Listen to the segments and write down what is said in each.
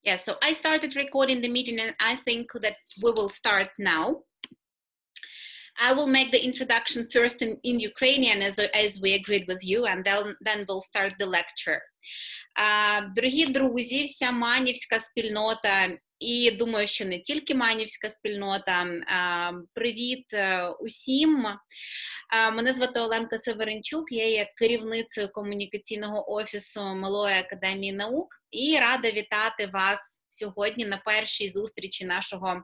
Yeah, so I started recording the meeting and I think that we will start now. I will make the introduction first in Ukrainian as we agreed with you, and then we'll start the lecture. Дорогі друзі, вся манівська спільнота, і думаю, що не тільки манівська спільнота, привіт усім. Мене звати Оленка Северинчук, я є керівницею комунікаційного офісу Малої академії наук і рада вітати вас сьогодні на першій зустрічі нашого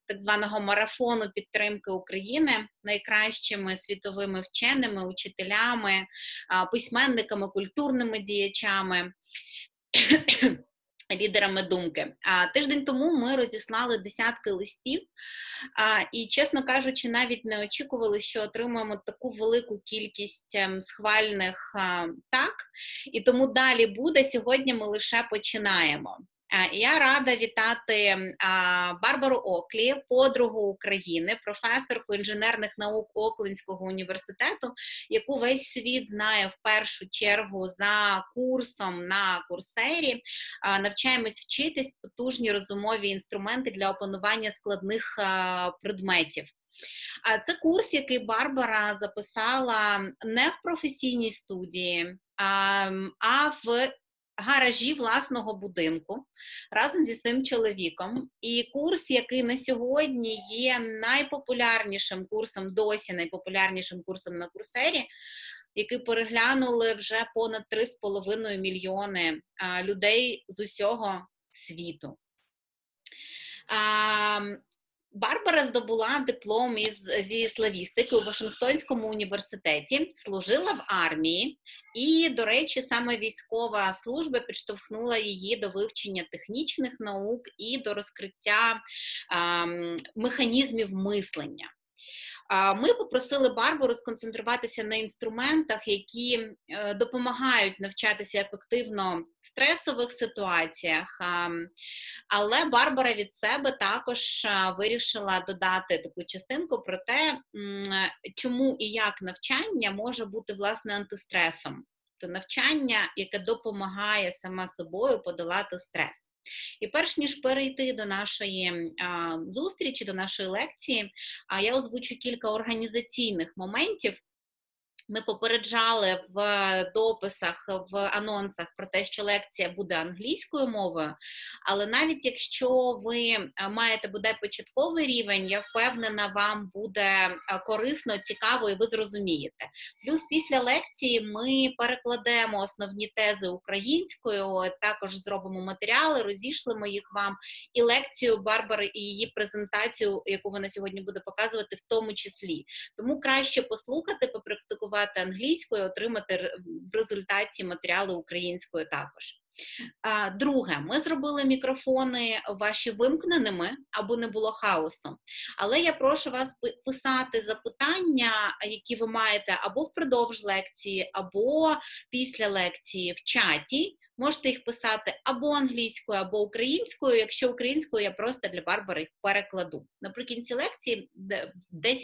так званого марафону підтримки України найкращими світовими вченими, учителями, письменниками, культурними діячами, лідерами думки. Тиждень тому ми розіслали десятки листів і, чесно кажучи, навіть не очікували, що отримаємо таку велику кількість схвальних так. І тому далі буде, сьогодні ми лише починаємо. Я рада вітати Барбару Оклі, подругу України, професорку інженерних наук Оклендського університету, яку весь світ знає в першу чергу за курсом на Курсері. Навчаємось вчитись, потужні розумові інструменти для опанування складних предметів. Це курс, який Барбара записала не в професійній студії, а в гаражі власного будинку разом зі своїм чоловіком. І курс, який на сьогодні є найпопулярнішим курсом, досі найпопулярнішим курсом на Курсері, який переглянули вже понад 3,5 мільйони людей з усього світу. Барбара здобула диплом зі славістики у Вашингтонському університеті, служила в армії і, до речі, саме військова служба підштовхнула її до вивчення технічних наук і до розкриття механізмів мислення. Ми попросили Барбару сконцентруватися на інструментах, які допомагають навчатися ефективно в стресових ситуаціях, але Барбара від себе також вирішила додати таку частинку про те, чому і як навчання може бути, власне, антистресом. То навчання, яке допомагає саме собою подолати стрес. І перш ніж перейти до нашої зустрічі, до нашої лекції, я озвучу кілька організаційних моментів. Ми попереджали в дописах, в анонсах про те, що лекція буде англійською мовою, але навіть якщо ви маєте бодай початковий рівень, я впевнена, вам буде корисно, цікаво і ви зрозумієте. Плюс після лекції ми перекладемо основні тези українською, також зробимо матеріали, розішлемо їх вам, і лекцію Барбари і її презентацію, яку вона сьогодні буде показувати, в тому числі. Тому краще послухати, попрактикувати англійською, отримати в результаті матеріали українською також. Друге, ми зробили мікрофони ваші вимкненими, аби не було хаосу. Але я прошу вас писати запитання, які ви маєте або впродовж лекції, або після лекції в чаті. Можете їх писати або англійською, або українською. Якщо українською, я просто для Барбари їх перекладу. Наприкінці лекції 10-15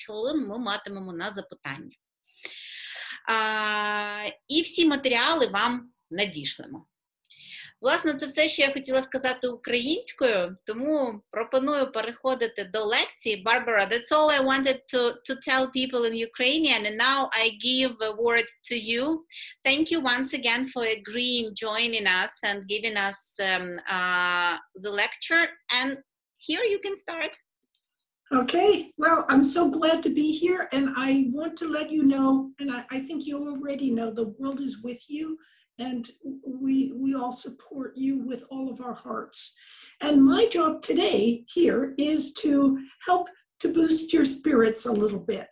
хвилин ми матимемо на запитання. І всі матеріали вам надішлемо. Власне, це все, що я хотіла сказати українською, тому пропоную переходити до лекції. Barbara, that's all I wanted to tell people in Ukrainian, and now I give the word to you. Thank you once again for agreeing, joining us, and giving us the lecture. And here you can start. Okay, well, I'm so glad to be here, and I want to let you know, and I think you already know, the world is with you, and we all support you with all of our hearts. And my job today here is to help to boost your spirits a little bit.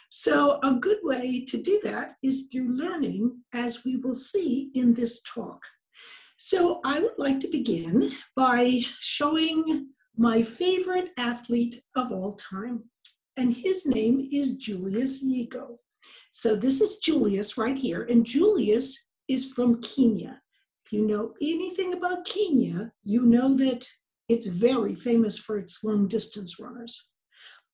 So a good way to do that is through learning, as we will see in this talk. So I would like to begin by showing my favorite athlete of all time, and his name is Julius Yego. So this is Julius right here, and Julius is from Kenya. If you know anything about Kenya, you know that it's very famous for its long-distance runners.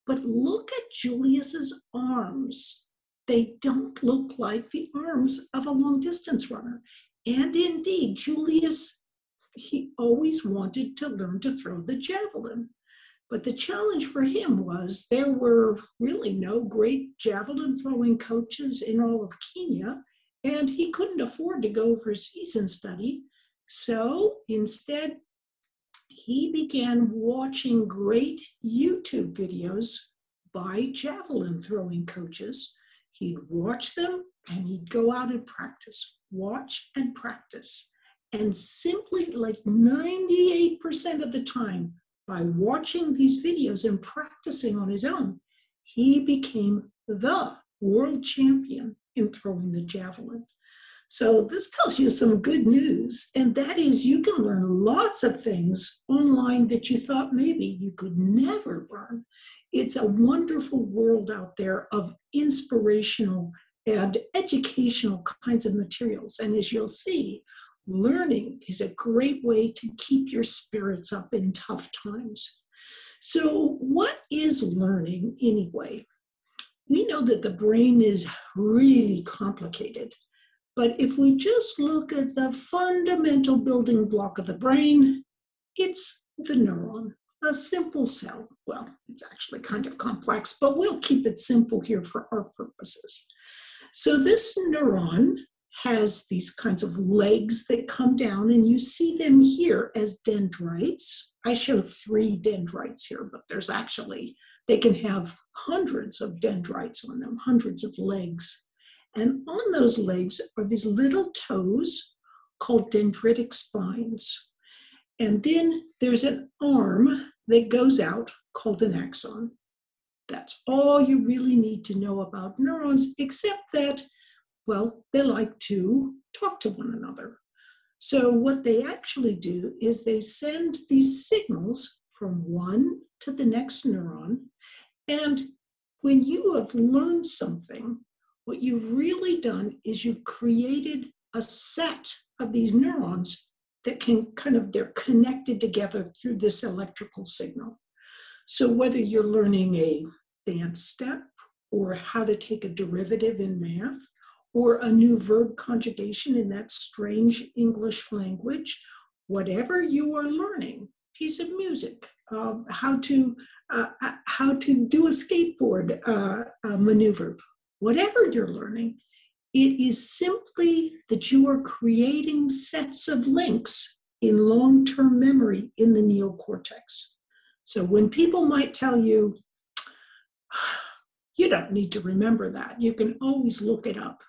But look at Julius's arms. They don't look like the arms of a long-distance runner. And indeed, Julius he always wanted to learn to throw the javelin. But the challenge for him was there were really no great javelin throwing coaches in all of Kenya, and he couldn't afford to go overseas and study. So instead, he began watching great YouTube videos by javelin throwing coaches. He'd watch them and he'd go out and practice, watch and practice. And simply like 98% of the time, by watching these videos and practicing on his own, he became the world champion in throwing the javelin. So this tells you some good news, and that is you can learn lots of things online that you thought maybe you could never learn. It's a wonderful world out there of inspirational and educational kinds of materials. And as you'll see, learning is a great way to keep your spirits up in tough times. So what is learning anyway? We know that the brain is really complicated, but if we just look at the fundamental building block of the brain, it's the neuron, a simple cell. Well, it's actually kind of complex, but we'll keep it simple here for our purposes. So this neuron has these kinds of legs that come down, and you see them here as dendrites. I show 3 dendrites here, but there's actually, they can have hundreds of dendrites on them, hundreds of legs. And on those legs are these little toes called dendritic spines. And then there's an arm that goes out called an axon. That's all you really need to know about neurons, except that, well, they like to talk to one another. So what they actually do is they send these signals from one to the next neuron. And when you have learned something, what you've really done is you've created a set of these neurons that can they're connected together through this electrical signal. So whether you're learning a dance step or how to take a derivative in math, or a new verb conjugation in that strange English language, whatever you are learning, piece of music, how to do a skateboard maneuver, whatever you're learning, it is simply that you are creating sets of links in long-term memory in the neocortex. So when people might tell you, you don't need to remember that, you can always look it up.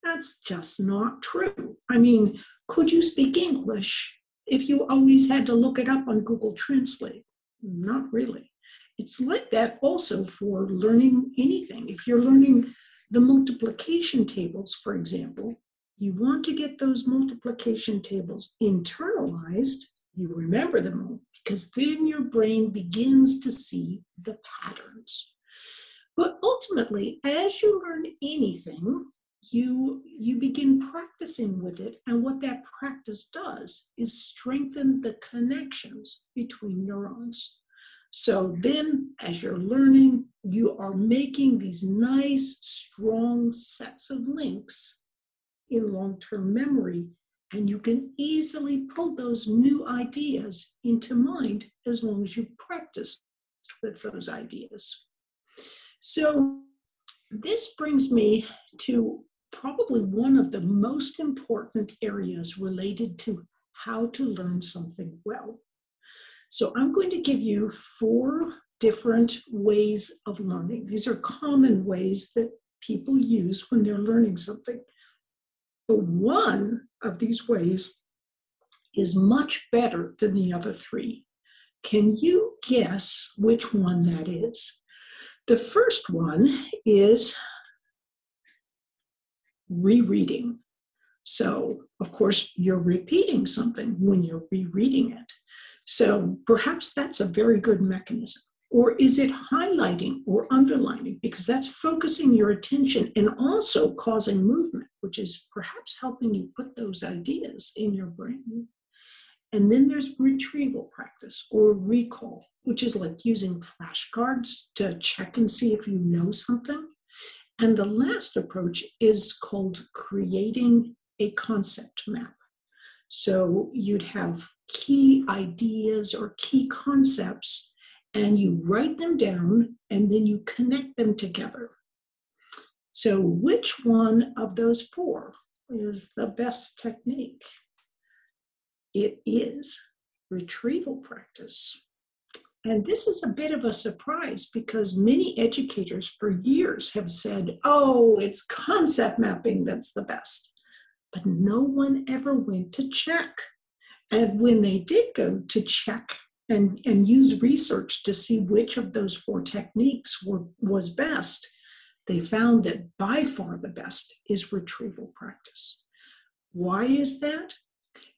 That's just not true. I mean, could you speak English if you always had to look it up on Google Translate? Not really. It's like that also for learning anything. If you're learning the multiplication tables, for example, you want to get those multiplication tables internalized. You remember them all, because then your brain begins to see the patterns. But ultimately, as you learn anything, you begin practicing with it, and what that practice does is strengthen the connections between neurons. So then, as you're learning, you are making these nice, strong sets of links in long-term memory, and you can easily pull those new ideas into mind as long as you practice with those ideas. So this brings me to probably one of the most important areas related to how to learn something well. So I'm going to give you 4 different ways of learning. These are common ways that people use when they're learning something. But one of these ways is much better than the other 3. Can you guess which one that is? The first one is rereading. So, of course, you're repeating something when you're rereading it. So perhaps that's a very good mechanism. Or is it highlighting or underlining? Because that's focusing your attention and also causing movement, which is perhaps helping you put those ideas in your brain. And then there's retrieval practice or recall, which is like using flashcards to check and see if you know something. And the last approach is called creating a concept map. So you'd have key ideas or key concepts, and you write them down, and then you connect them together. So which one of those four is the best technique? It is retrieval practice. And this is a bit of a surprise because many educators for years have said, oh, it's concept mapping that's the best. But no one ever went to check. And when they did go to check and use research to see which of those four techniques was best, they found that by far the best is retrieval practice. Why is that?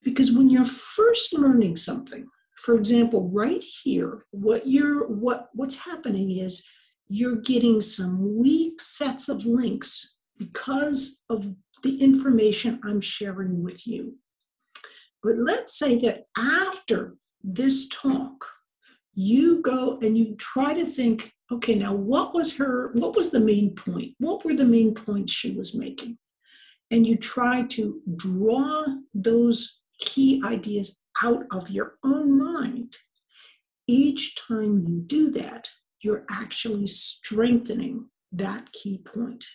Because when you're first learning something, for example, right here, what's happening is you're getting some weak sets of links because of the information I'm sharing with you. But let's say that after this talk, you go and you try to think, okay, now what was the main point? What were the main points she was making? And you try to draw those key ideas out of your own mind. Each time you do that, you're actually strengthening that key point.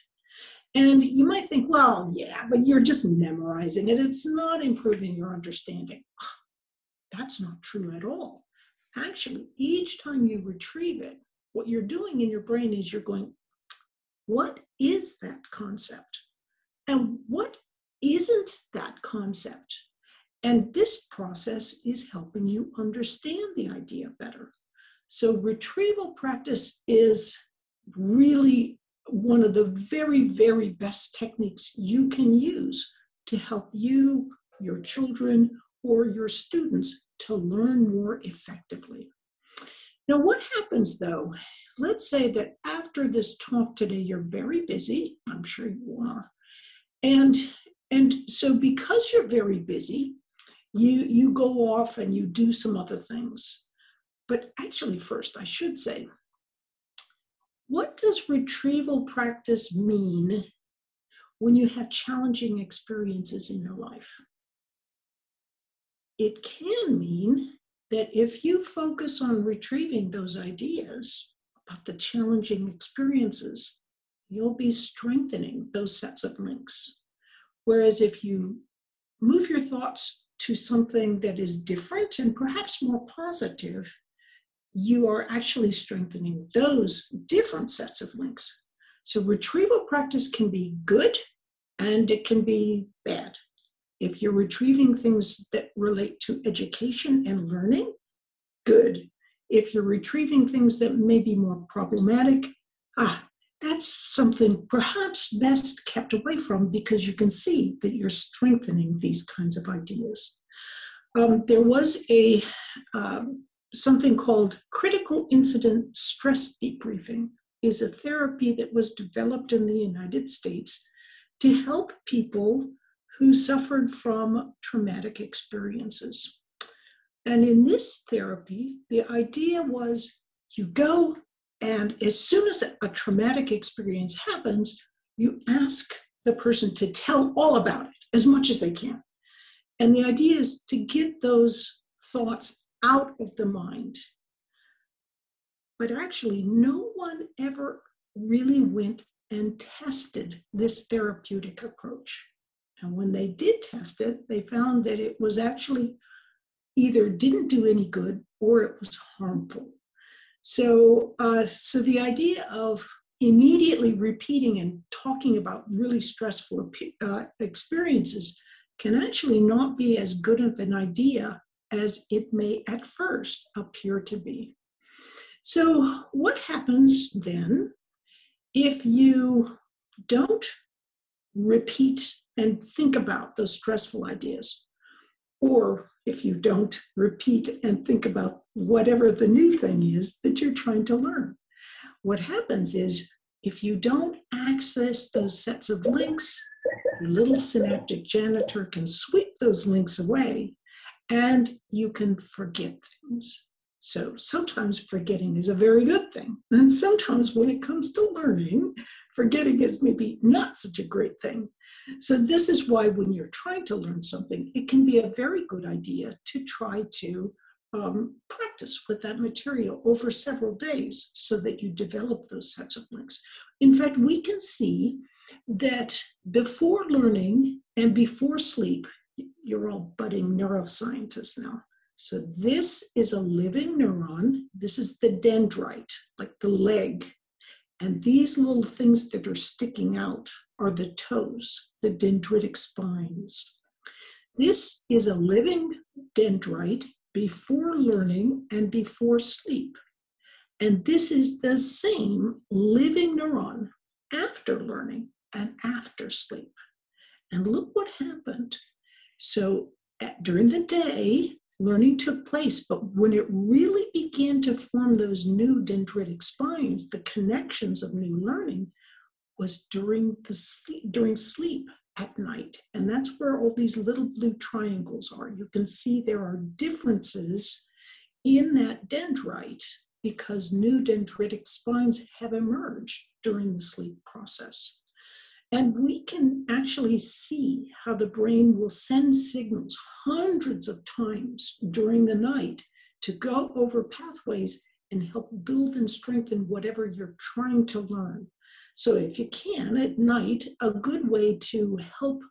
And you might think, well, yeah, but you're just memorizing it. It's not improving your understanding. That's not true at all. Actually, each time you retrieve it, what you're doing in your brain is you're going, what is that concept? And what isn't that concept? And this process is helping you understand the idea better. So retrieval practice is really one of the very, very best techniques you can use to help you, your children, or your students to learn more effectively. Now, what happens though? Let's say that after this talk today, you're very busy. I'm sure you are. And so because you're very busy, you go off and you do some other things. But actually, first, I should say, what does retrieval practice mean when you have challenging experiences in your life? It can mean that if you focus on retrieving those ideas about the challenging experiences, you'll be strengthening those sets of links. Whereas if you move your thoughts to something that is different and perhaps more positive, you are actually strengthening those different sets of links. So retrieval practice can be good and it can be bad. If you're retrieving things that relate to education and learning, good. If you're retrieving things that may be more problematic, that's something perhaps best kept away from because you can see that you're strengthening these kinds of ideas. There was something called critical incident stress debriefing, is a therapy that was developed in the United States to help people who suffered from traumatic experiences. And in this therapy, the idea was you go and as soon as a traumatic experience happens, you ask the person to tell all about it as much as they can. And the idea is to get those thoughts out of the mind. But actually, no one ever really went and tested this therapeutic approach. And when they did test it, they found that it was actually either didn't do any good or it was harmful. So the idea of immediately repeating and talking about really stressful experiences can actually not be as good of an idea as it may at first appear to be. So what happens then if you don't repeat and think about those stressful ideas, or if you don't repeat and think about whatever the new thing is that you're trying to learn? What happens is if you don't access those sets of links, your little synaptic janitor can sweep those links away and you can forget things. So sometimes forgetting is a very good thing. And sometimes when it comes to learning, forgetting is maybe not such a great thing. So this is why when you're trying to learn something, it can be a very good idea to try to practice with that material over several days so that you develop those sets of links. In fact, we can see that before learning and before sleep, you're all budding neuroscientists now. So this is a living neuron. This is the dendrite, like the leg. And these little things that are sticking out are the toes, the dendritic spines. This is a living dendrite before learning and before sleep. And this is the same living neuron after learning and after sleep. And look what happened. So during the day, learning took place, but when it really began to form those new dendritic spines, the connections of new learning was during sleep at night. And that's where all these little blue triangles are. You can see there are differences in that dendrite because new dendritic spines have emerged during the sleep process. And we can actually see how the brain will send signals hundreds of times during the night to go over pathways and help build and strengthen whatever you're trying to learn. So if you can, at night, a good way to help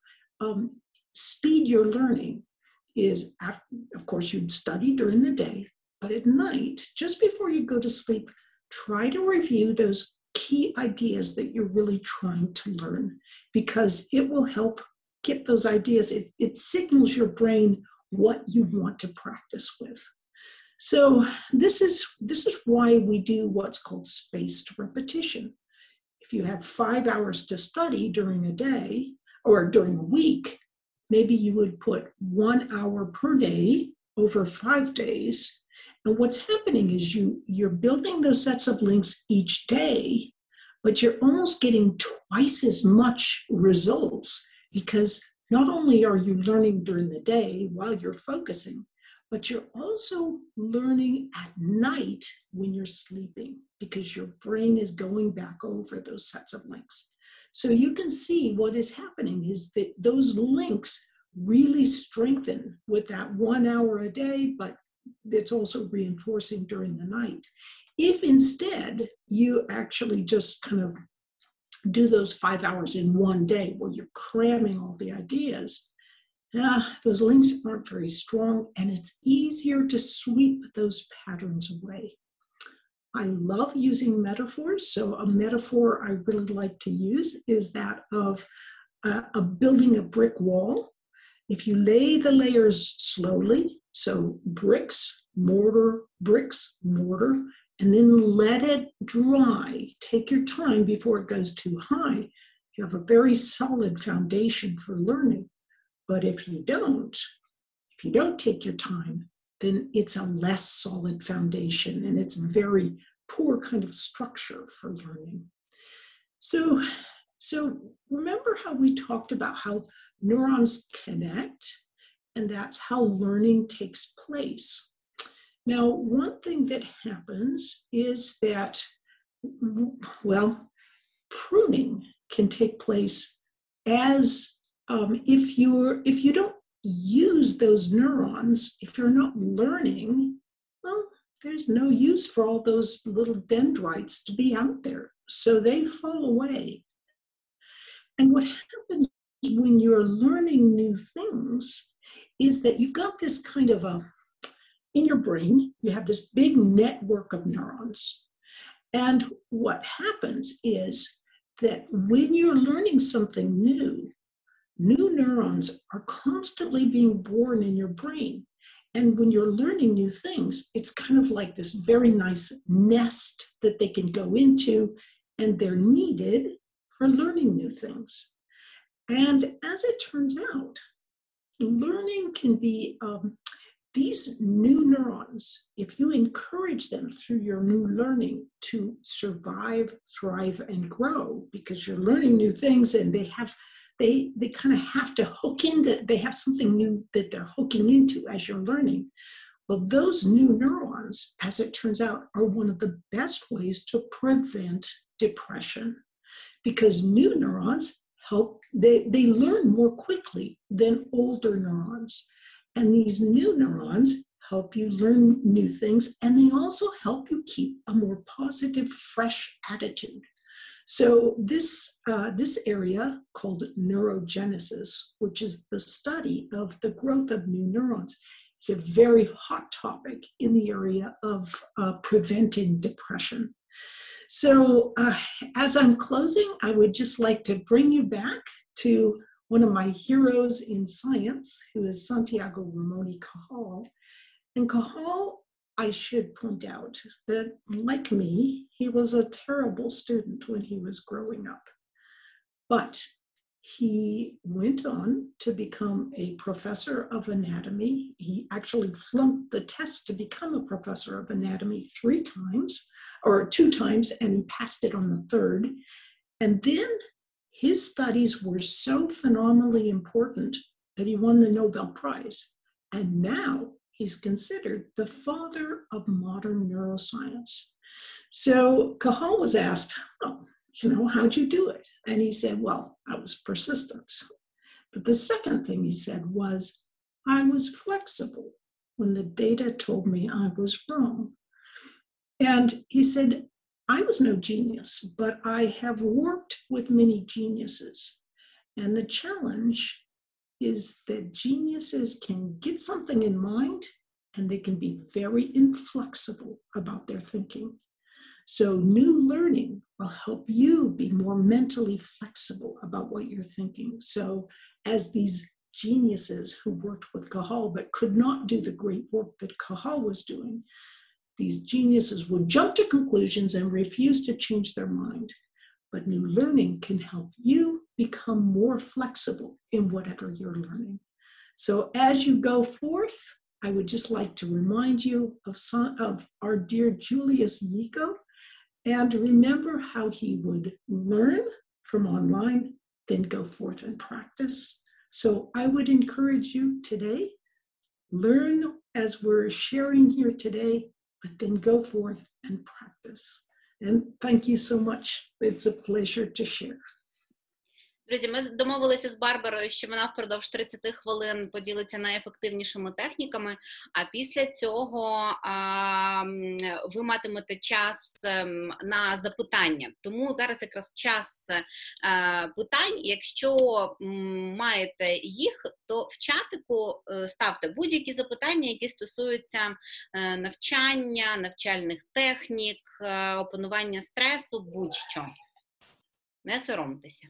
speed your learning is, of course, you'd study during the day, but at night, just before you go to sleep, try to review those key ideas that you're really trying to learn, because it will help get those ideas. It signals your brain what you want to practice with. So this is why we do what's called spaced repetition. If you have 5 hours to study during a day or during a week, maybe you would put 1 hour per day over 5 days. And what's happening is you're building those sets of links each day, but you're almost getting twice as much results, because not only are you learning during the day while you're focusing, but you're also learning at night when you're sleeping, because your brain is going back over those sets of links. So you can see what is happening is that those links really strengthen with that 1 hour a day, but it's also reinforcing during the night. If instead you actually just kind of do those 5 hours in one day where you're cramming all the ideas, those links aren't very strong, and it's easier to sweep those patterns away. I love using metaphors. So a metaphor I really like to use is that of building a brick wall. If you lay the layers slowly, so bricks, mortar, and then let it dry. Take your time before it goes too high. You have a very solid foundation for learning. But if you don't take your time, then it's a less solid foundation, and it's very poor kind of structure for learning. So remember how we talked about how neurons connect, and that's how learning takes place. Now, one thing that happens is that, well, pruning can take place as if you don't use those neurons, if you're not learning, well, there's no use for all those little dendrites to be out there. So they fall away. And what happens when you're learning new things is that you've got this kind of in your brain, you have this big network of neurons. And what happens is that when you're learning something new neurons are constantly being born in your brain. And when you're learning new things, it's kind of like this very nice nest that they can go into, and they're needed for learning new things. And as it turns out, learning can be these new neurons, if you encourage them through your new learning to survive, thrive, and grow, because you're learning new things and they kind of have to hook into, they have something new that they're hooking into as you're learning. Well, those new neurons, as it turns out, are one of the best ways to prevent depression. because new neurons they learn more quickly than older neurons. And these new neurons help you learn new things, and they also help you keep a more positive, fresh attitude. So this area called neurogenesis, which is the study of the growth of new neurons, is a very hot topic in the area of preventing depression. So as I'm closing, I would just like to bring you back to one of my heroes in science, who is Santiago Ramon y Cajal. And Cajal, I should point out that, like me, he was a terrible student when he was growing up. But he went on to become a professor of anatomy. He actually flunked the test to become a professor of anatomy 2 times, and he passed it on the 3rd. And then his studies were so phenomenally important that he won the Nobel Prize. And now he's considered the father of modern neuroscience. So Cajal was asked, oh, how'd you do it? And he said, well, I was persistent. But the second thing he said was, I was flexible when the data told me I was wrong. And he said, I was no genius, but I have worked with many geniuses. And the challenge is that geniuses can get something in mind, and they can be very inflexible about their thinking. So new learning will help you be more mentally flexible about what you're thinking. So as these geniuses who worked with Cajal but could not do the great work that Cajal was doing, these geniuses would jump to conclusions and refuse to change their mind. But new learning can help you become more flexible in whatever you're learning. So as you go forth, I would just like to remind you of our dear Julius Yiko, and remember how he would learn from online, then go forth and practice. So I would encourage you today, learn as we're sharing here today, but then go forth and practice. And thank you so much. It's a pleasure to share. Друзі, ми домовилися з Барбарою, що вона впродовж 30 хвилин поділиться найефективнішими техніками, а після цього ви матимете час на запитання. Тому зараз якраз час питань. Якщо маєте їх, то в чатику ставте будь-які запитання, які стосуються навчання, навчальних технік, опанування стресу, будь-що. Не соромтеся.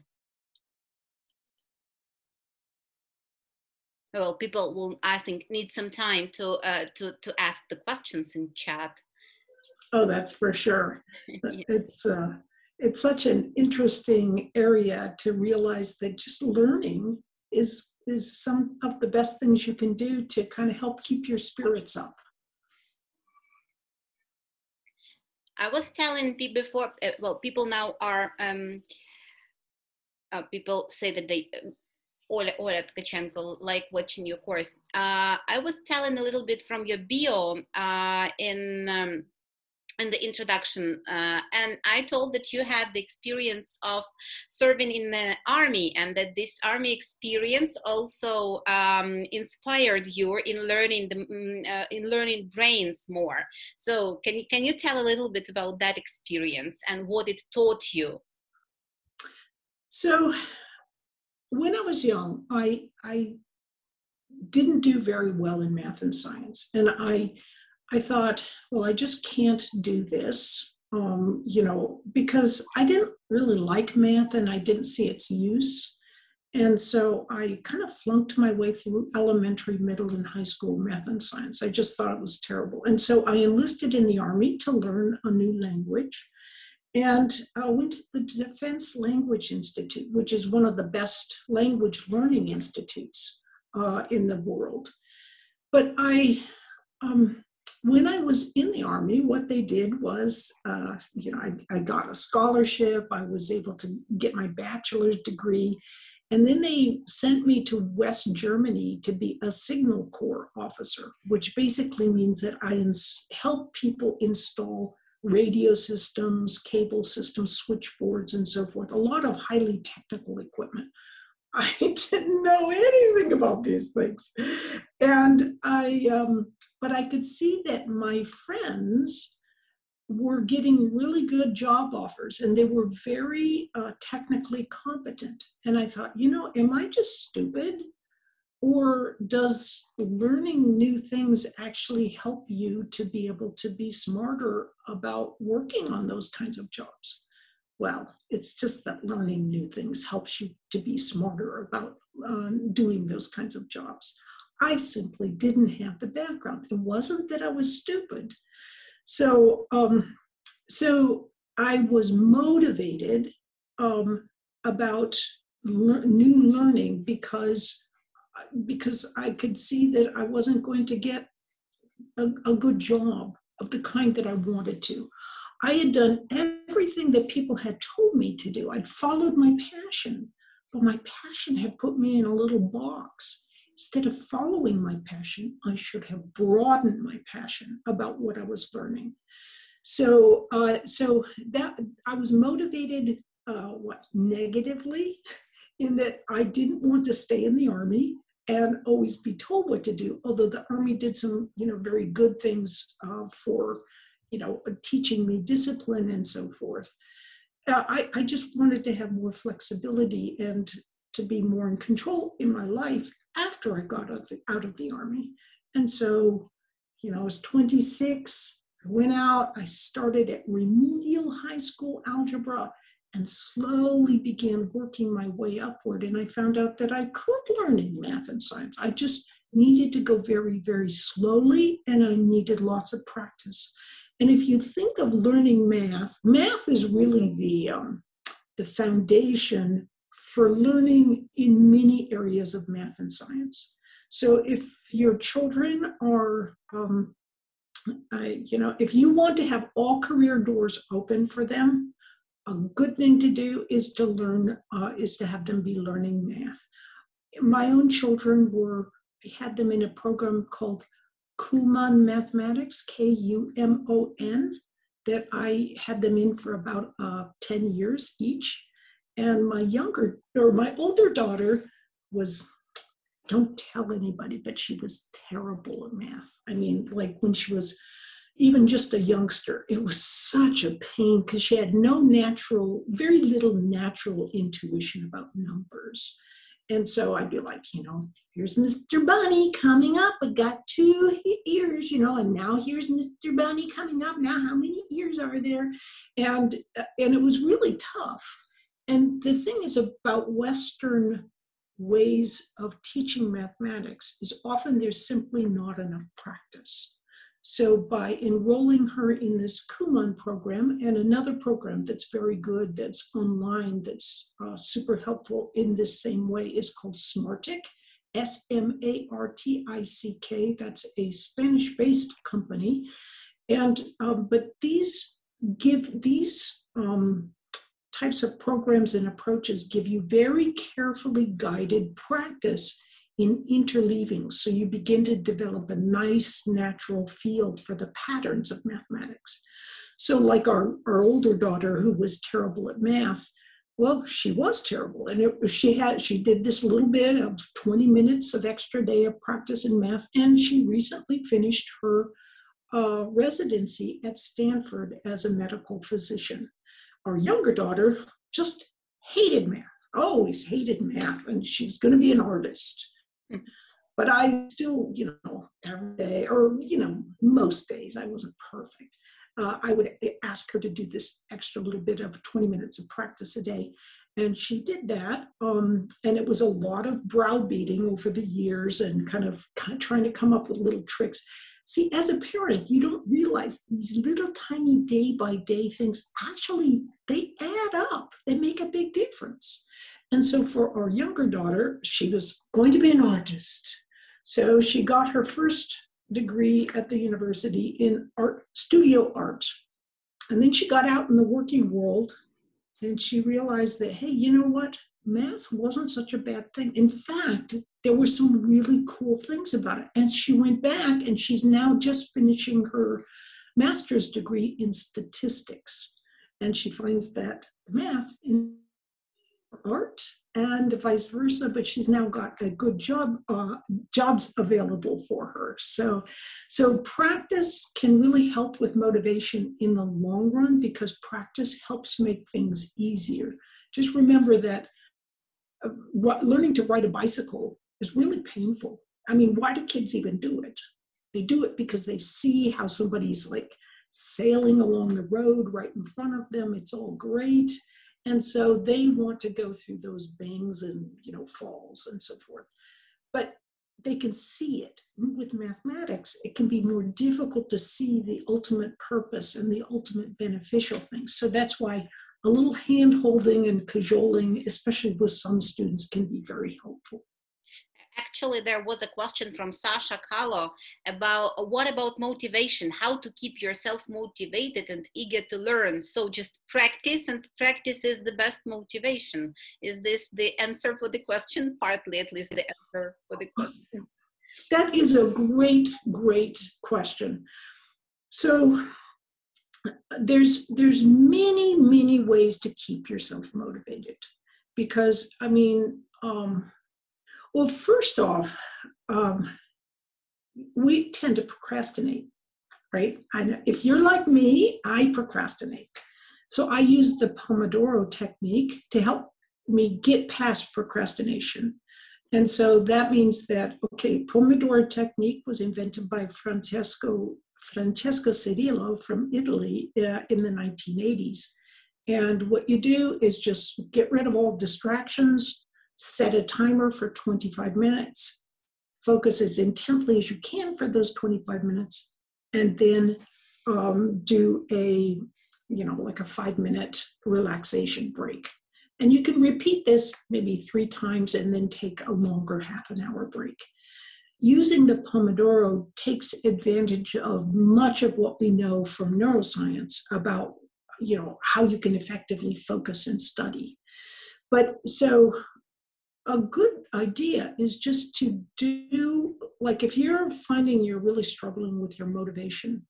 Well, people will, I think, need some time to ask the questions in chat. Oh, that's for sure. Yes. It's such an interesting area to realize that just learning is some of the best things you can do to kind of help keep your spirits up. I was telling people before. Well, people now are. People say that they. Oля Tkachenko, like watching your course. I was telling a little bit from your bio in the introduction, and I told that you had the experience of serving in the army, and that this army experience also inspired you in learning brains more. So can you tell a little bit about that experience and what it taught you? So when I was young, I didn't do very well in math and science. And I thought, well, I just can't do this, because I didn't really like math and I didn't see its use. And so I kind of flunked my way through elementary, middle, and high school math and science. I just thought it was terrible. And so I enlisted in the Army to learn a new language. And I went to the Defense Language Institute, which is one of the best language learning institutes in the world. But when I was in the Army, what they did was, I got a scholarship. I was able to get my bachelor's degree. And then they sent me to West Germany to be a Signal Corps officer, which basically means that I help people install radio systems, cable systems, switchboards, and so forth, a lot of highly technical equipment. I didn't know anything about these things. And but I could see that my friends were getting really good job offers, and they were very technically competent. And I thought, am I just stupid? Or does learning new things actually help you to be able to be smarter about working on those kinds of jobs? Well, it's just that learning new things helps you to be smarter about doing those kinds of jobs. I simply didn't have the background. It wasn't that I was stupid. So I was motivated about new learning because I could see that I wasn't going to get a good job of the kind that I wanted to. I had done everything that people had told me to do. I'd followed my passion, but my passion had put me in a little box. Instead of following my passion, I should have broadened my passion about what I was learning. So that I was motivated, negatively, in that I didn't want to stay in the Army and always be told what to do. Although the Army did some, very good things for, teaching me discipline and so forth. I just wanted to have more flexibility and to be more in control in my life after I got out of the Army. And so, I was 26, I went out, I started at remedial high school algebra and slowly began working my way upward. And I found out that I could learn in math and science. I just needed to go very, very slowly, and I needed lots of practice. And if you think of learning math is really the foundation for learning in many areas of math and science. So if your children are, if you want to have all career doors open for them, a good thing to do is to have them be learning math. My own children I had them in a program called Kumon Mathematics, Kumon, that I had them in for about 10 years each. And my older daughter was, don't tell anybody, but she was terrible at math. I mean, like when she was even just a youngster, it was such a pain because she had very little natural intuition about numbers. And so I'd be like, here's Mr. Bunny coming up. I got 2 ears, and now here's Mr. Bunny coming up. Now how many ears are there? And it was really tough. And the thing is about Western ways of teaching mathematics is often there's simply not enough practice. So by enrolling her in this Kumon program and another program that's very good, that's online, that's super helpful in this same way, is called Smartic, Smartic. That's a Spanish-based company. And but these types of programs and approaches give you very carefully guided practice in interleaving. So you begin to develop a nice natural field for the patterns of mathematics. So like our older daughter, who was terrible at math, well, she was terrible. And she did this little bit of 20 minutes of extra day of practice in math. And she recently finished her residency at Stanford as a medical physician. Our younger daughter just hated math, always hated math, and she's going to be an artist. But I still, every day, or, most days, I wasn't perfect. I would ask her to do this extra little bit of 20 minutes of practice a day. And she did that. And it was a lot of browbeating over the years and kind of trying to come up with little tricks. See, as a parent, you don't realize these little tiny day-by-day things, actually, they add up. They make a big difference. And so for our younger daughter, she was going to be an artist. So she got her first degree at the university in studio art. And then she got out in the working world and she realized that, hey, you know what? Math wasn't such a bad thing. In fact, there were some really cool things about it. And she went back and she's now just finishing her master's degree in statistics. And she finds that math in art and vice versa, but she's now got a good jobs available for her. So practice can really help with motivation in the long run because practice helps make things easier. Just remember that learning to ride a bicycle is really painful. I mean, why do kids even do it? They do it because they see how somebody's like sailing along the road right in front of them. It's all great. And so they want to go through those bangs and, falls and so forth. But they can see it. With mathematics, it can be more difficult to see the ultimate purpose and the ultimate beneficial things. So that's why a little hand-holding and cajoling, especially with some students, can be very helpful. Actually, there was a question from Sasha Kahlo about what about motivation, how to keep yourself motivated and eager to learn. So just practice, and practice is the best motivation. Is this the answer for the question? Partly, at least, the answer for the question. That is a great, great question. So there's many, many ways to keep yourself motivated because, I mean, well, first off, we tend to procrastinate, right? If you're like me, I procrastinate. So I use the Pomodoro Technique to help me get past procrastination. And so that means that, okay, Pomodoro Technique was invented by Francesco Cirillo from Italy in the 1980s. And what you do is just get rid of all distractions, set a timer for 25 minutes, focus as intently as you can for those 25 minutes, and then do a, like a 5-minute relaxation break. And you can repeat this maybe 3 times and then take a longer half-an-hour break. Using the Pomodoro takes advantage of much of what we know from neuroscience about, how you can effectively focus and study. But so a good idea is just to do, like if you're finding you're really struggling with your motivation,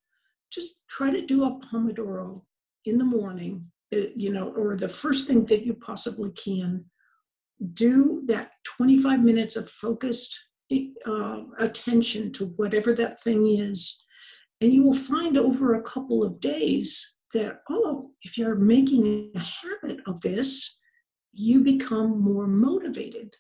just try to do a Pomodoro in the morning, or the first thing that you possibly can. Do that 25 minutes of focused attention to whatever that thing is. And you will find over a couple of days that, if you're making a habit of this, you become more motivated.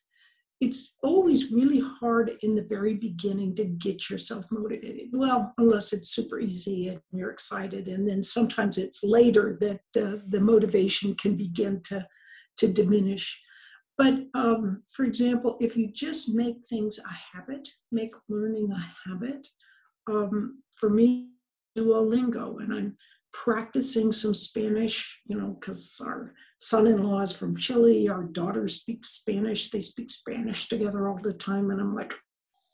It's always really hard in the very beginning to get yourself motivated. Well, unless it's super easy and you're excited. And then sometimes it's later that the motivation can begin to diminish. But for example, if you just make things a habit, make learning a habit, for me, Duolingo, and I'm practicing some Spanish, because our son-in-law is from Chile, our daughter speaks Spanish, they speak Spanish together all the time, and I'm like,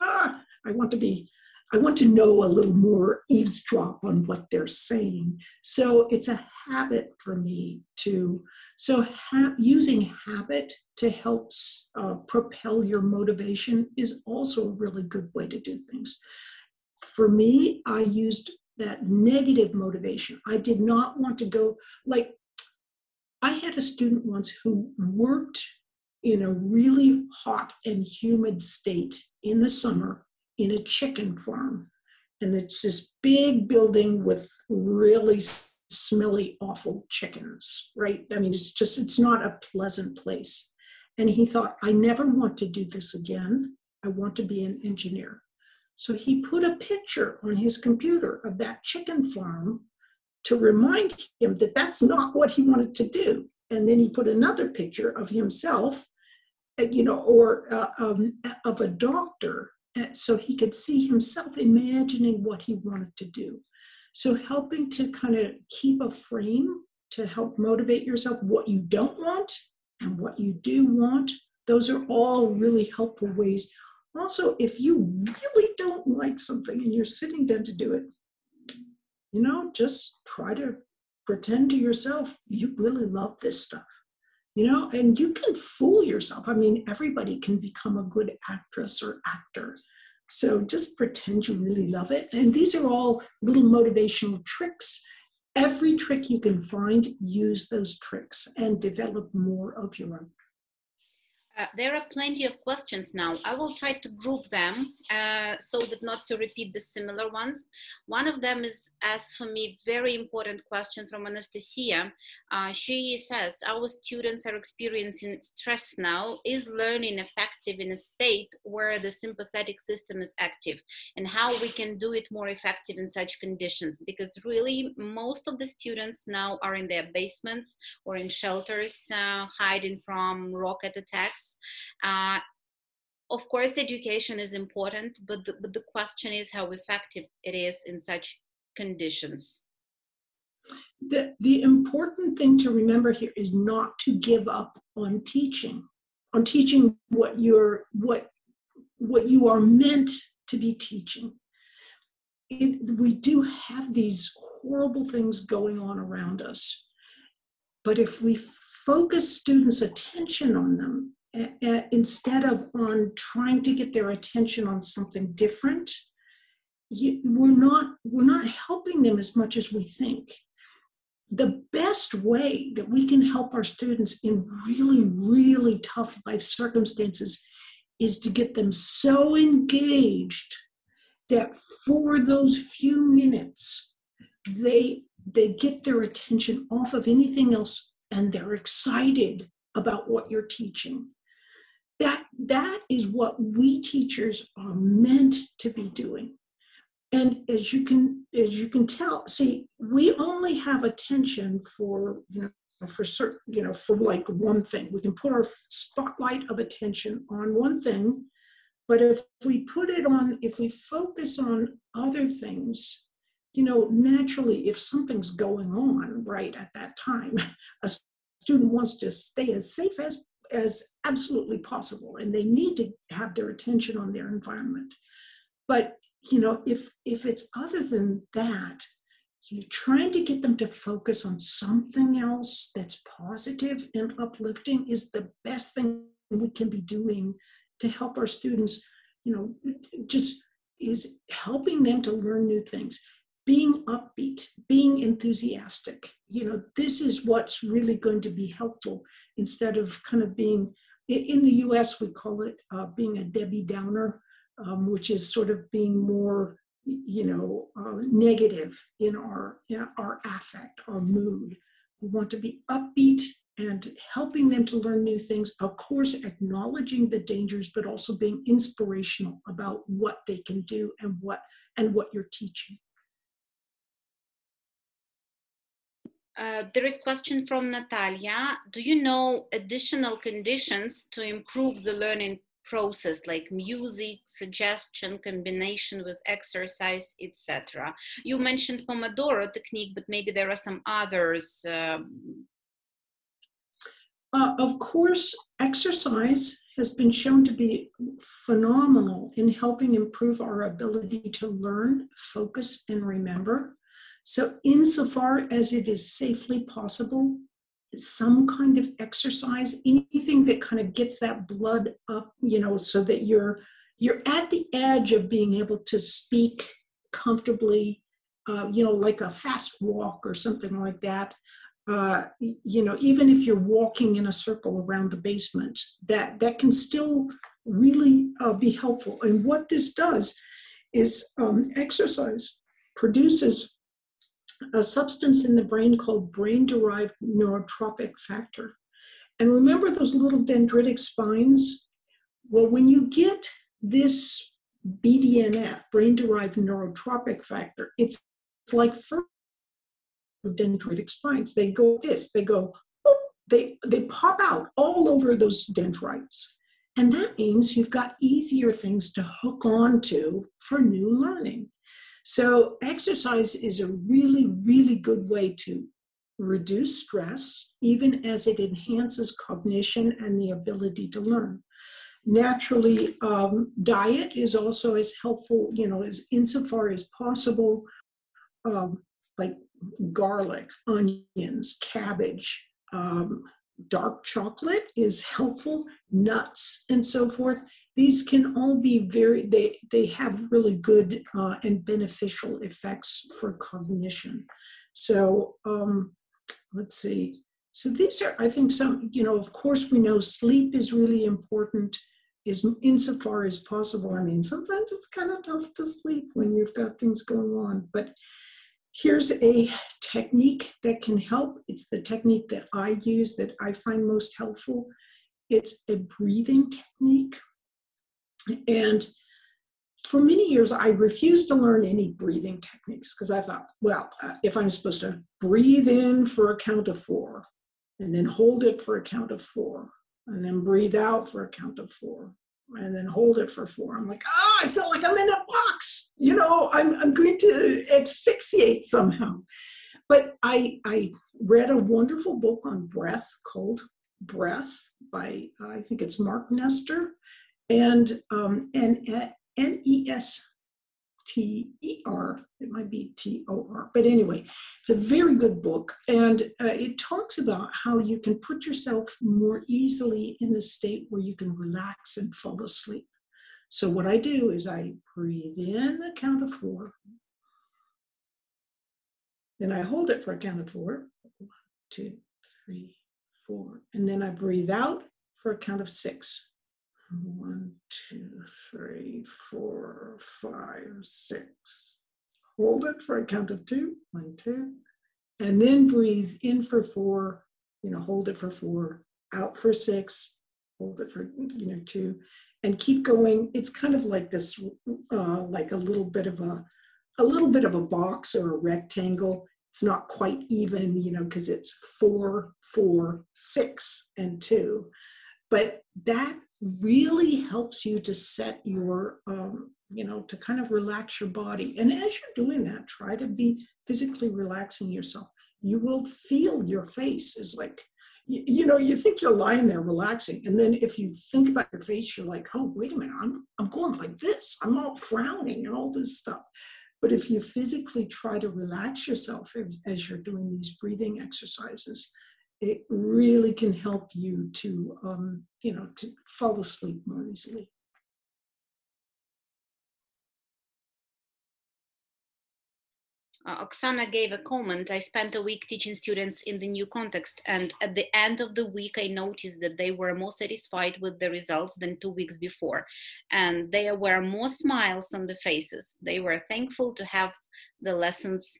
I want to know a little more, eavesdrop on what they're saying. So it's a habit for me using habit to help propel your motivation is also a really good way to do things. For me, I used that negative motivation. I did not want to go, like, I had a student once who worked in a really hot and humid state in the summer in a chicken farm. And it's this big building with really smelly, awful chickens, right? I mean, it's not a pleasant place. And he thought, I never want to do this again. I want to be an engineer. So he put a picture on his computer of that chicken farm to remind him that that's not what he wanted to do. And then he put another picture of himself, or of a doctor, so he could see himself imagining what he wanted to do. So helping to kind of keep a frame to help motivate yourself, what you don't want and what you do want, those are all really helpful ways. Also, if you really don't like something and you're sitting down to do it, just try to pretend to yourself you really love this stuff, and you can fool yourself. I mean, everybody can become a good actress or actor. So just pretend you really love it. And these are all little motivational tricks. Every trick you can find, use those tricks and develop more of your own. There are plenty of questions now. I will try to group them so that not to repeat the similar ones. One of them is, as for me, very important question from Anastasia. She says, our students are experiencing stress now. Is learning effective in a state where the sympathetic system is active? And how we can do it more effective in such conditions? Because really, most of the students now are in their basements or in shelters, hiding from rocket attacks. Of course, education is important, but the question is how effective it is in such conditions. The important thing to remember here is not to give up on teaching what you are meant to be teaching. We do have these horrible things going on around us, but if we focus students' attention on them, instead of on trying to get their attention on something different, we're not helping them as much as we think. The best way that we can help our students in really, really tough life circumstances is to get them so engaged that for those few minutes, they get their attention off of anything else and they're excited about what you're teaching. That is what we teachers are meant to be doing. And as you can tell, see, we only have attention for like one thing. We can put our spotlight of attention on one thing, but if we focus on other things, naturally, if something's going on right at that time, a student wants to stay as safe as absolutely possible, and they need to have their attention on their environment. But if it's other than that, you're trying to get them to focus on something else that's positive and uplifting is the best thing we can be doing to help our students, just is helping them to learn new things. Being upbeat, being enthusiastic, this is what's really going to be helpful instead of kind of being, in the US, we call it being a Debbie Downer, which is sort of being more, negative in our affect, our mood. We want to be upbeat and helping them to learn new things, of course, acknowledging the dangers, but also being inspirational about what they can do and what you're teaching. There is a question from Natalia. Do you know additional conditions to improve the learning process, like music, suggestion, combination with exercise, etc.? You mentioned Pomodoro Technique, but maybe there are some others. Of course, exercise has been shown to be phenomenal in helping improve our ability to learn, focus, and remember. So insofar as it is safely possible, some kind of exercise, anything that kind of gets that blood up, so that you're at the edge of being able to speak comfortably, like a fast walk or something like that. Even if you're walking in a circle around the basement, that can still really be helpful. And what this does is exercise produces a substance in the brain called brain-derived neurotrophic factor. And remember those little dendritic spines? Well, when you get this BDNF, brain-derived neurotrophic factor, it's like dendritic spines. They go this, they go, boop, they pop out all over those dendrites. And that means you've got easier things to hook on to for new learning. So exercise is a really, really good way to reduce stress, even as it enhances cognition and the ability to learn. Naturally, diet is also as helpful, as insofar as possible, like garlic, onions, cabbage, dark chocolate is helpful, nuts, and so forth. these can all be they have really good and beneficial effects for cognition. So let's see. So these are, I think, some, of course we know sleep is really important, is insofar as possible. I mean, sometimes it's kind of tough to sleep when you've got things going on, but here's a technique that can help. It's the technique that I use that I find most helpful. It's a breathing technique. And for many years, I refused to learn any breathing techniques because I thought, well, if I'm supposed to breathe in for a count of 4, and then hold it for a count of 4, and then breathe out for a count of 4, and then hold it for 4. I'm like, I feel like I'm in a box. I'm going to asphyxiate somehow. But I read a wonderful book on breath called Breath by, I think it's Mark Nestor, and N-E-S-T-E-R, it might be T-O-R, but anyway, it's a very good book, and it talks about how you can put yourself more easily in a state where you can relax and fall asleep. So what I do is I breathe in a count of 4, then I hold it for a count of 4, 1, 2, 3, 4, and then I breathe out for a count of 6. 1, 2, 3, 4, 5, 6. Hold it for a count of 2, 1, 2, and then breathe in for 4. Hold it for 4, out for 6, hold it for 2, and keep going. It's kind of like this, like a little bit of a box or a rectangle. It's not quite even, because it's 4, 4, 6, and 2, but that really helps you to set your, to kind of relax your body. And as you're doing that, try to be physically relaxing yourself. You will feel your face is like, you think you're lying there relaxing. And then if you think about your face, you're like, oh, wait a minute, I'm going like this. I'm all frowning and all this stuff. But if you physically try to relax yourself as you're doing these breathing exercises, it really can help you to, to fall asleep more easily. Oksana gave a comment. I spent a week teaching students in the new context, and at the end of the week, I noticed that they were more satisfied with the results than 2 weeks before, and there were more smiles on the faces. They were thankful to have the lessons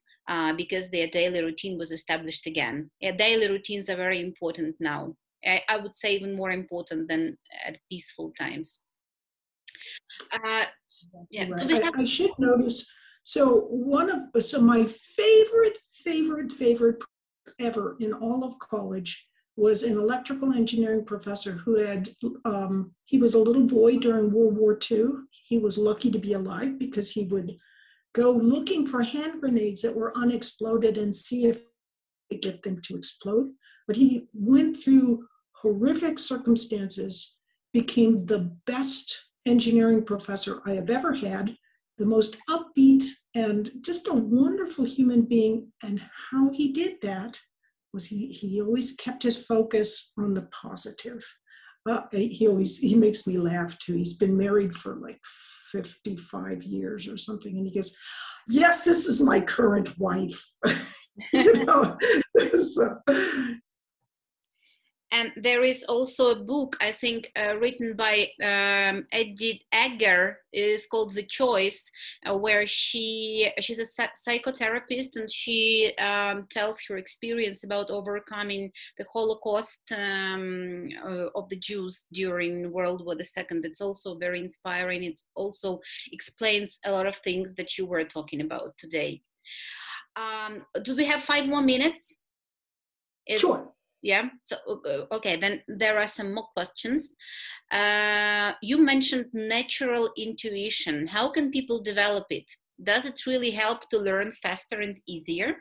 because their daily routine was established again. Daily routines are very important now. I would say even more important than at peaceful times. Yeah, right. I should notice. So my favorite ever in all of college was an electrical engineering professor who had, he was a little boy during World War II. He was lucky to be alive because he would go looking for hand grenades that were unexploded and see if he could get them to explode. But he went through horrific circumstances, became the best engineering professor I have ever had, the most upbeat and just a wonderful human being. And how he did that was he always kept his focus on the positive. He makes me laugh too. He's been married for like 55 years or something. And he goes, yes, this is my current wife. So. And there is also a book, I think, written by Edith Eger, is called The Choice, where she's a psychotherapist, and she tells her experience about overcoming the Holocaust of the Jews during World War II. It's also very inspiring. It also explains a lot of things that you were talking about today. Do we have 5 more minutes? Sure. Yeah, so, okay, then there are some more questions. You mentioned natural intuition. How can people develop it? Does it really help to learn faster and easier?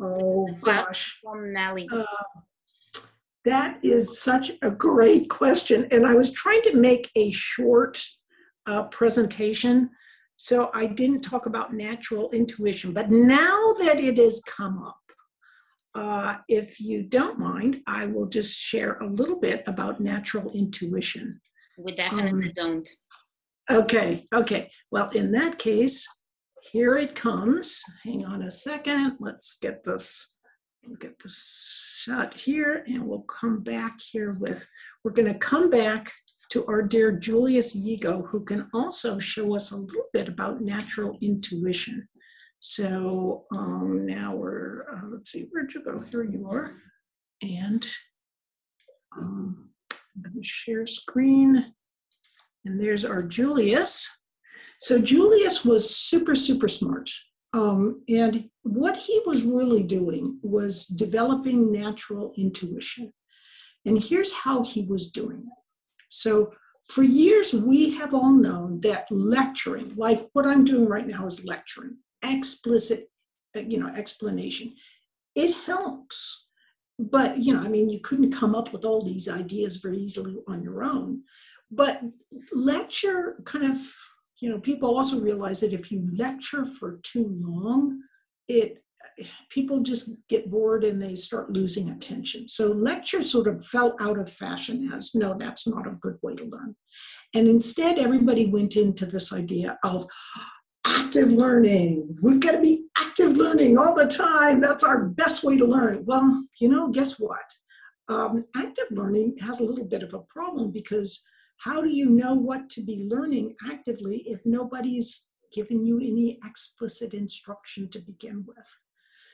Oh, gosh. From Nelly. That is such a great question. And I was trying to make a short presentation, so I didn't talk about natural intuition. But now that it has come up, if you don't mind, I will just share a little bit about natural intuition. We definitely don't. Okay. Well, in that case, here it comes. Hang on a second. Let's get this. We'll get this shot here, and we'll come back here with. We're going to come back to our dear Julius Yigo, who can also show us a little bit about natural intuition. So now we're, let's see, where'd you go? Here you are. And I'm going to share screen. And there's our Julius. So Julius was super, super smart. And what he was really doing was developing natural intuition. And here's how he was doing it. So for years, we have all known that lecturing, like what I'm doing right now is lecturing, explicit, explanation. It helps. But, you couldn't come up with all these ideas very easily on your own. But lecture kind of, people also realize that if you lecture for too long, people just get bored and they start losing attention. So lecture sort of fell out of fashion as, no, that's not a good way to learn. And instead, everybody went into this idea of active learning. We've got to be active learning all the time. That's our best way to learn. Well, guess what? Active learning has a little bit of a problem, because how do you know what to be learning actively if nobody's given you any explicit instruction to begin with?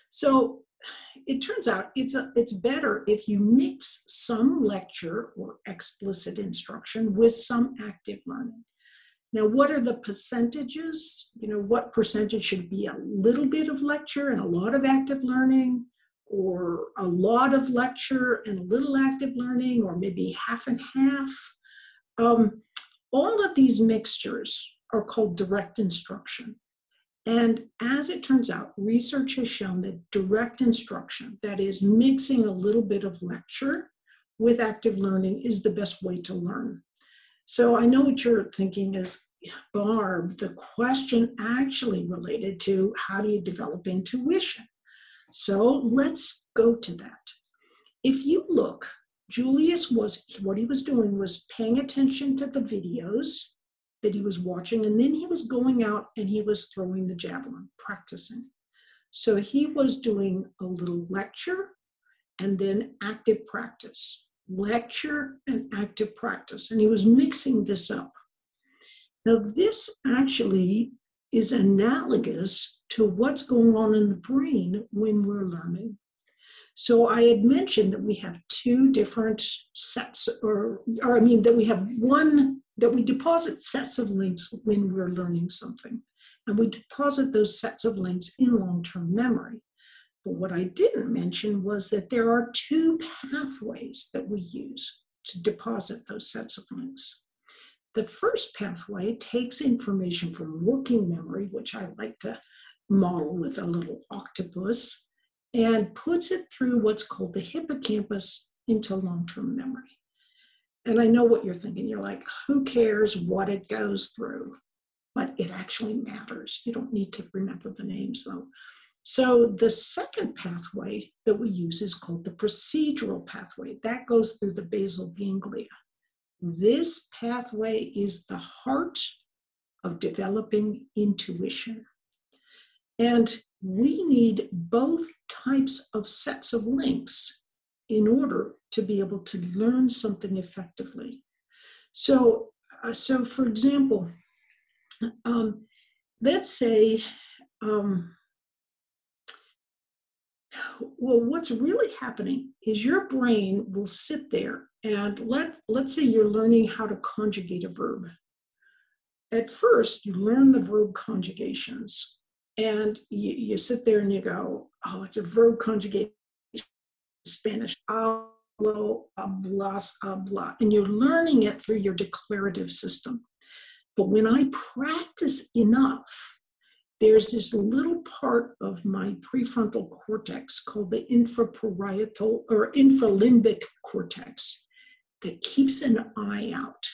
So it turns out it's better if you mix some lecture or explicit instruction with some active learning. Now, what are the percentages? What percentage should be a little bit of lecture and a lot of active learning, or a lot of lecture and a little active learning, or maybe half and half? All of these mixtures are called direct instruction. And as it turns out, research has shown that direct instruction, that is mixing a little bit of lecture with active learning, is the best way to learn. So I know what you're thinking is, Barb, the question actually related to how do you develop intuition? So let's go to that. If you look, Julius what he was doing was paying attention to the videos that he was watching, and then he was going out and he was throwing the javelin, practicing. So he was doing a little lecture and then active practice, lecture and active practice, and he was mixing this up. Now, this actually is analogous to what's going on in the brain when we're learning. So I had mentioned that we have two different sets, that we have one, that we deposit sets of links when we're learning something. And we deposit those sets of links in long-term memory. But what I didn't mention was that there are two pathways that we use to deposit those sets of links. The first pathway takes information from working memory, which I like to model with a little octopus, and puts it through what's called the hippocampus into long-term memory. And I know what you're thinking. You're like, who cares what it goes through? But it actually matters. You don't need to remember the names, though. So the second pathway that we use is called the procedural pathway. That goes through the basal ganglia. This pathway is the heart of developing intuition. And we need both types of sets of links in order to be able to learn something effectively. So for example, let's say, what's really happening is your brain will sit there and let's say you're learning how to conjugate a verb. At first, you learn the verb conjugations. And you sit there and you go, oh, it's a verb conjugation in Spanish, hablo, hablas, habla. And you're learning it through your declarative system. But when I practice enough, there's this little part of my prefrontal cortex called the infraparietal or infralimbic cortex that keeps an eye out.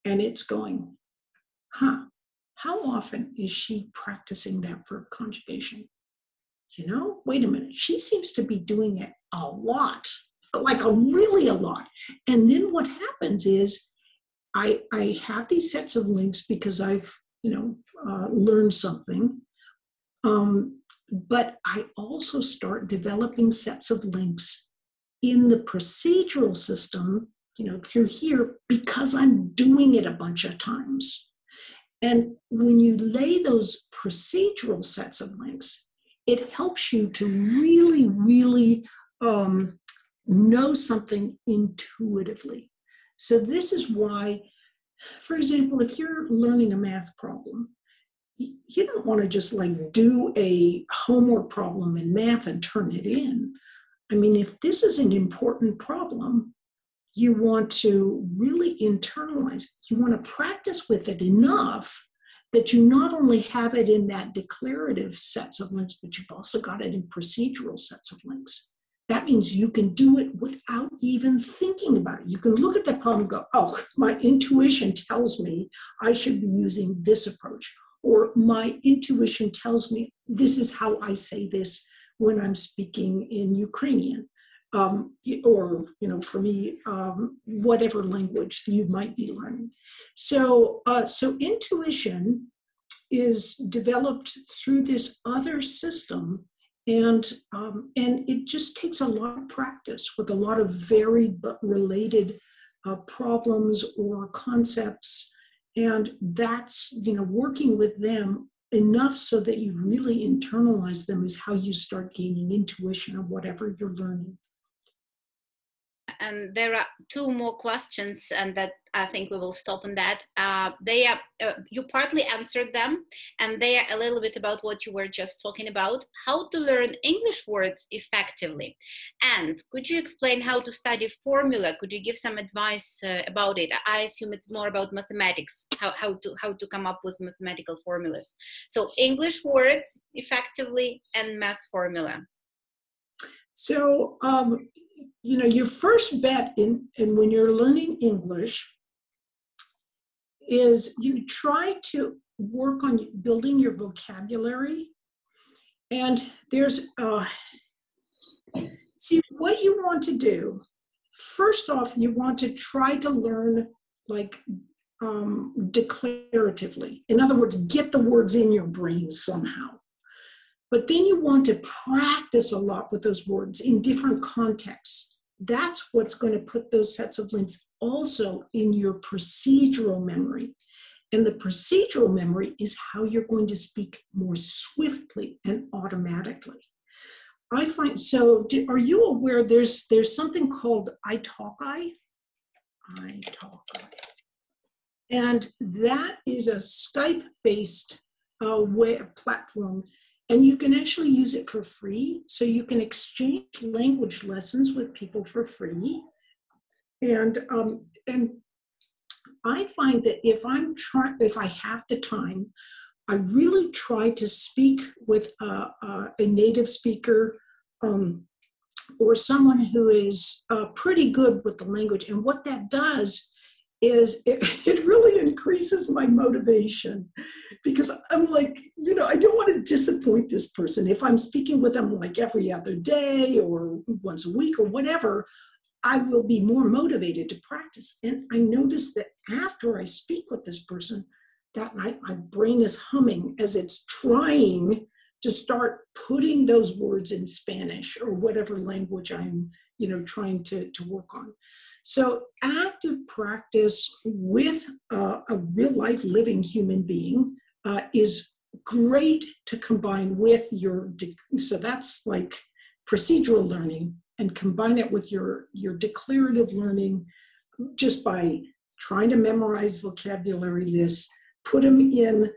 And it's going, how often is she practicing that verb conjugation? Wait a minute. She seems to be doing it a lot, like really a lot. And then what happens is I have these sets of links because I've, learned something. But I also start developing sets of links in the procedural system, through here, because I'm doing it a bunch of times. And when you lay those procedural sets of links, it helps you to really, really know something intuitively. So this is why, for example, if you're learning a math problem, you don't want to just like do a homework problem in math and turn it in. I mean, if this is an important problem, you want to really internalize, you want to practice with it enough that you not only have it in that declarative sets of links, but you've also got it in procedural sets of links. That means you can do it without even thinking about it. You can look at the problem and go, oh, my intuition tells me I should be using this approach. Or my intuition tells me this is how I say this when I'm speaking in Ukrainian. Or, for me, whatever language you might be learning. So intuition is developed through this other system, and it just takes a lot of practice with a lot of varied but related problems or concepts, and that's working with them enough so that you really internalize them is how you start gaining intuition of whatever you're learning. And there are two more questions, and that I think we will stop on that. You partly answered them, and they are a little bit about what you were just talking about, how to learn English words effectively. And could you explain how to study formula? Could you give some advice about it? I assume it's more about mathematics, how to come up with mathematical formulas. So English words effectively and math formula. So, your first bet in when you're learning English is you try to work on building your vocabulary. And there's, see, what you want to do, first off, you want to try to learn like declaratively. In other words, get the words in your brain somehow. But then you want to practice a lot with those words in different contexts. That's what's going to put those sets of links also in your procedural memory. And the procedural memory is how you're going to speak more swiftly and automatically. I find, so are you aware there's something called Italki? Italki. And that is a Skype-based platform. And you can actually use it for free. So you can exchange language lessons with people for free. And I find that if I have the time, I really try to speak with a native speaker or someone who is pretty good with the language. And what that does is it really increases my motivation, because I'm like, I don't want to disappoint this person. If I'm speaking with them like every other day or once a week or whatever, I will be more motivated to practice. And I notice that after I speak with this person, that night my brain is humming as it's trying to start putting those words in Spanish or whatever language I'm, trying to work on. So active practice with a real life living human being is great to combine with so that's like procedural learning, and combine it with your declarative learning just by trying to memorize vocabulary lists, put them in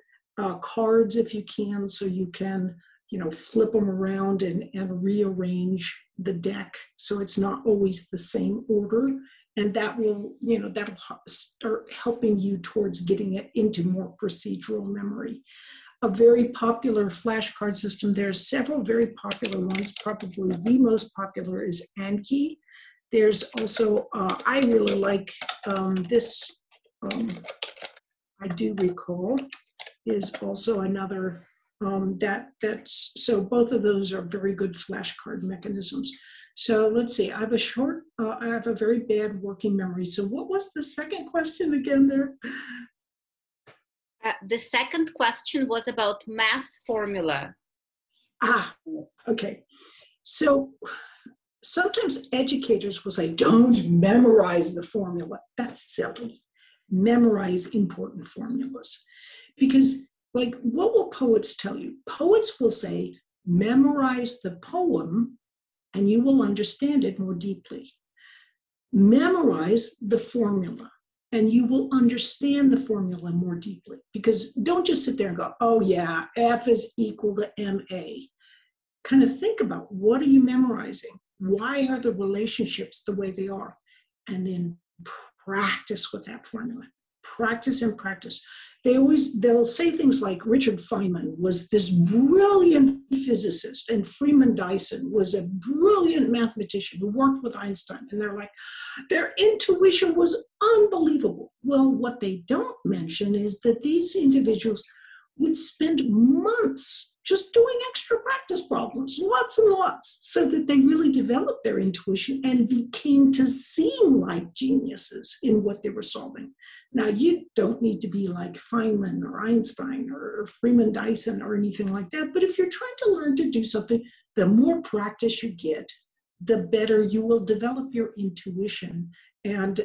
cards if you can, so you can flip them around and rearrange the deck so it's not always the same order. And that will, that'll start helping you towards getting it into more procedural memory. A very popular flashcard system, there are several very popular ones. Probably the most popular is Anki. There's also, I really like this, I do recall, is also another so both of those are very good flashcard mechanisms. So let's see, I have a very bad working memory. So what was the second question again there? The second question was about math formula. Okay. So sometimes educators will say, don't memorize the formula. That's silly. Memorize important formulas. Because, like, what will poets tell you? Poets will say, memorize the poem and you will understand it more deeply. Memorize the formula and you will understand the formula more deeply. Because don't just sit there and go, oh yeah, F is equal to MA. Kind of think about, what are you memorizing? Why are the relationships the way they are? And then practice with that formula. Practice and practice. They'll say things like Richard Feynman was this brilliant physicist and Freeman Dyson was a brilliant mathematician who worked with Einstein. And they're like, their intuition was unbelievable. Well, what they don't mention is that these individuals would spend months just doing extra practice problems, lots and lots, so that they really developed their intuition and became to seem like geniuses in what they were solving. Now, you don't need to be like Feynman or Einstein or Freeman Dyson or anything like that, but if you're trying to learn to do something, the more practice you get, the better you will develop your intuition. And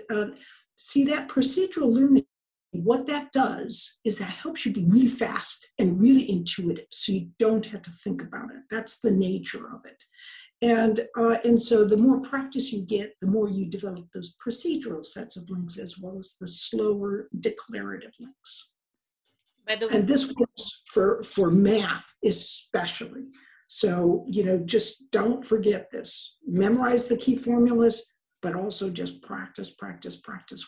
see, that procedural learning, what that does is that helps you be really fast and really intuitive, so you don't have to think about it. That's the nature of it. And so the more practice you get, the more you develop those procedural sets of links as well as the slower declarative links. And this works for math especially. So, just don't forget this. Memorize the key formulas, but also just practice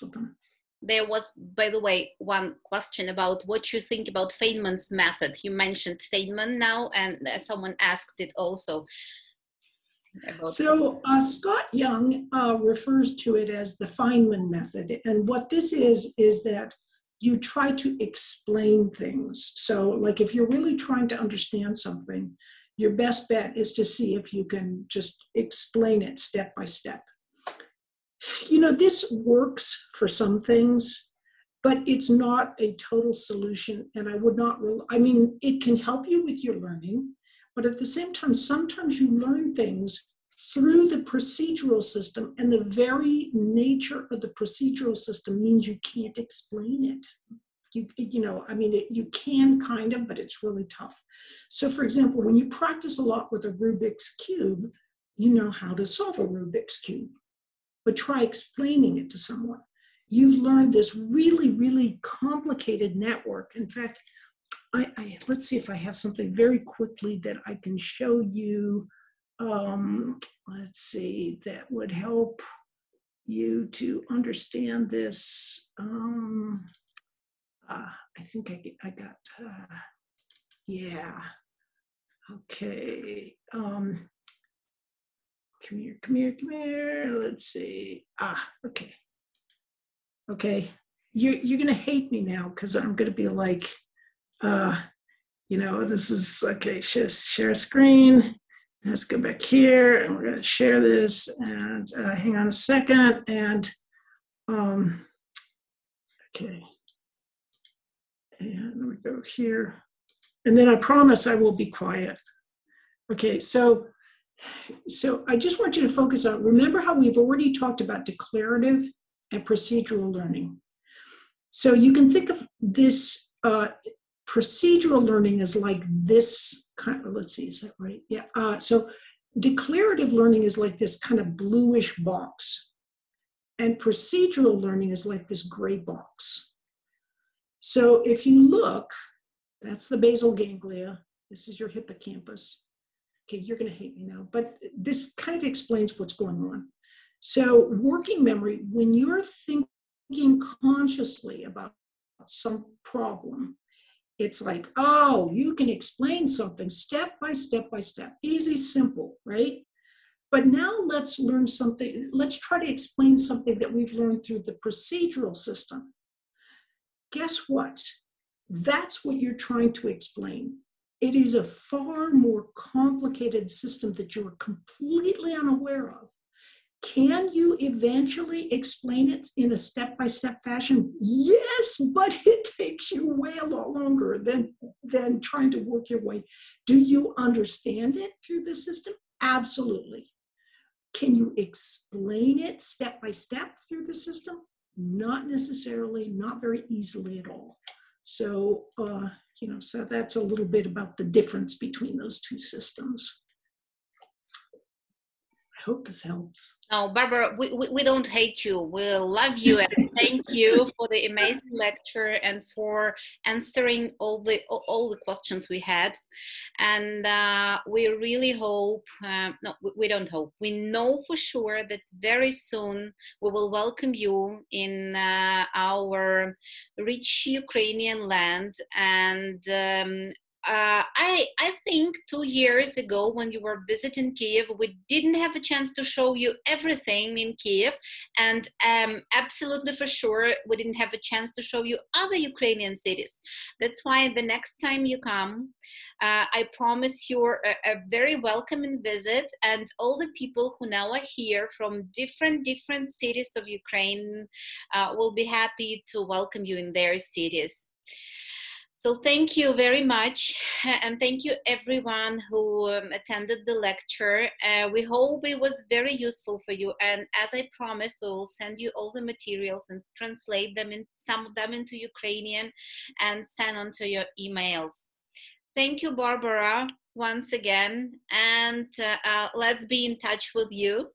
with them. There was, by the way, one question about what you think about Feynman's method. You mentioned Feynman now, and someone asked it also. So Scott Young refers to it as the Feynman method. And what this is that you try to explain things. So like if you're really trying to understand something, your best bet is to see if you can just explain it step by step. This works for some things, but it's not a total solution. And it can help you with your learning, but at the same time, sometimes you learn things through the procedural system, and the very nature of the procedural system means you can't explain it. You can kind of, but it's really tough. So for example, when you practice a lot with a Rubik's Cube, you know how to solve a Rubik's Cube. But try explaining it to someone. You've learned this really, really complicated network. In fact, let's see if I have something very quickly that I can show you. Let's see, that would help you to understand this. I think I got, yeah. Okay. Come here. Let's see. Okay. Okay. You're going to hate me now because I'm going to be like, this is, okay, share screen. Let's go back here and we're going to share this and hang on a second. And, okay. And we go here. And then I promise I will be quiet. Okay, so I just want you to focus on, remember how we've already talked about declarative and procedural learning. So you can think of this procedural learning as like this kind of, let's see, is that right? Yeah, so declarative learning is like this kind of bluish box, and procedural learning is like this gray box. So if you look, that's the basal ganglia, this is your hippocampus. Okay, you're going to hate me now, but this kind of explains what's going on. So working memory, when you're thinking consciously about some problem, it's like, oh, you can explain something step by step by step. Easy, simple, right? But now let's learn something. Let's try to explain something that we've learned through the procedural system. Guess what? That's what you're trying to explain. it is a far more complicated system that you're completely unaware of. Can you eventually explain it in a step-by-step fashion? Yes, but it takes you way a lot longer than trying to work your way. Do you understand it through the system? Absolutely. Can you explain it step-by-step through the system? Not necessarily, not very easily at all. So, so that's a little bit about the difference between those two systems. I hope this helps. Oh, Barbara, we don't hate you. We love you, and thank you for the amazing lecture and for answering all the questions we had. And we really hope, no, we don't hope, we know for sure that very soon we will welcome you in our rich Ukrainian land. And I think 2 years ago when you were visiting Kiev, we didn't have a chance to show you everything in Kiev, and absolutely for sure we didn't have a chance to show you other Ukrainian cities. That's why the next time you come, I promise you a very welcoming visit, and all the people who now are here from different cities of Ukraine will be happy to welcome you in their cities. So thank you very much, and thank you everyone who attended the lecture. We hope it was very useful for you, and as I promised, we will send you all the materials and translate them, some of them into Ukrainian, and send on to your emails. Thank you, Barbara, once again, and let's be in touch with you.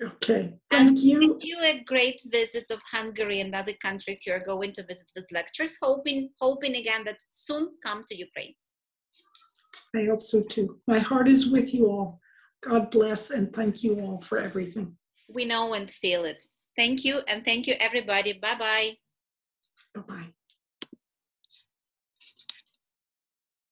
Okay, thank you. Wish you a great visit of Hungary and other countries you are going to visit with lectures, hoping again that soon come to Ukraine. I hope so too. My heart is with you all. God bless, and thank you all for everything. We know and feel it. Thank you, and thank you everybody. Bye-bye. Bye-bye.